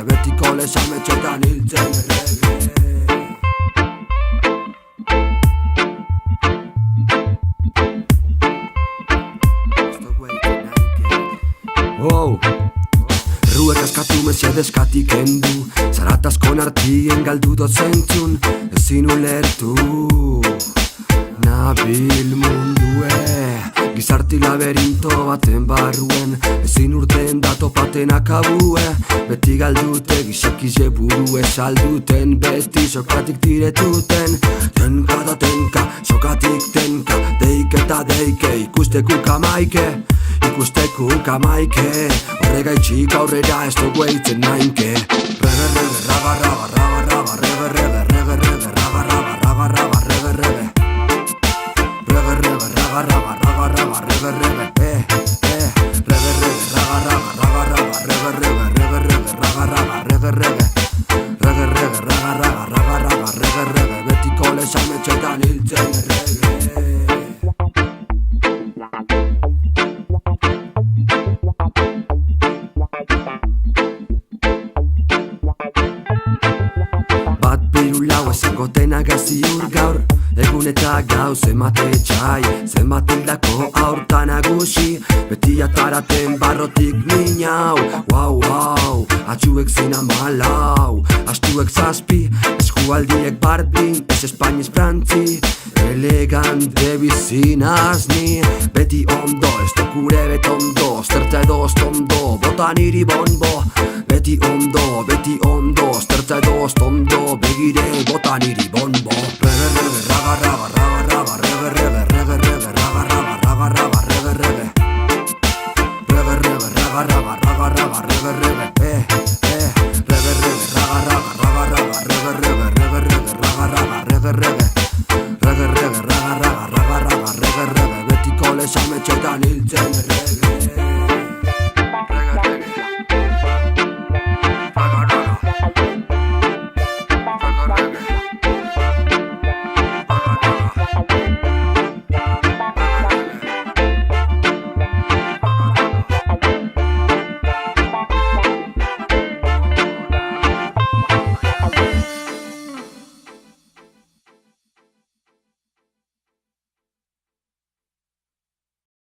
Betiko lesametxetan hiltzen Ruek askatu mesedezkatik endu Zaratazkon artien galdu dozentzun Ezin ulertu Nabil mundue Gizarti laberinto baten barruen Ezin urten datopaten akabue Beti galdute gizakize burue Salduten beti sokatik diretuten Tenka da tenka, sokatik tenka Deike eta deike, ikusteku kamaike Ikusteku kamaike Horrega itxik aurrera ez dugu eitzen nainke Rege rege raga raga raga raga Rege rege rege rege raga raga raga raga Rege rege Rege rege raga raga raga raga Rege rege Rege rege raga raga raga raga Rege rege rege rege raga raga Rege rege Rege rege raga raga raga raga Rege rege betiko lesametxetan hiltzen rege Esangoten agaziur gaur Egun eta gauz emate txai Zenbat hildako aurtan agusi Beti ataraten barrotik minau Wow, wow, atxuek zina malau Astuek zazpi, eskualdiek bardin Ez Espain ez Frantzi Elegante bizinaz ni Beti ondo, ez dokure betondo Zertza edo ostondo, bota niri bonbo Beti ondo, zertza edo ostondo Begire bota niri bonbo Rege rege raga raga raga raga Rege rege rege rege raga raga raga raga Rege rege Rege rege raga raga raga raga Rege rege Rege rege raga raga raga raga Rege rege rege rege raga raga Rege rege Rege rege raga raga raga raga Rege rege betiko lesametxetan hiltzen rege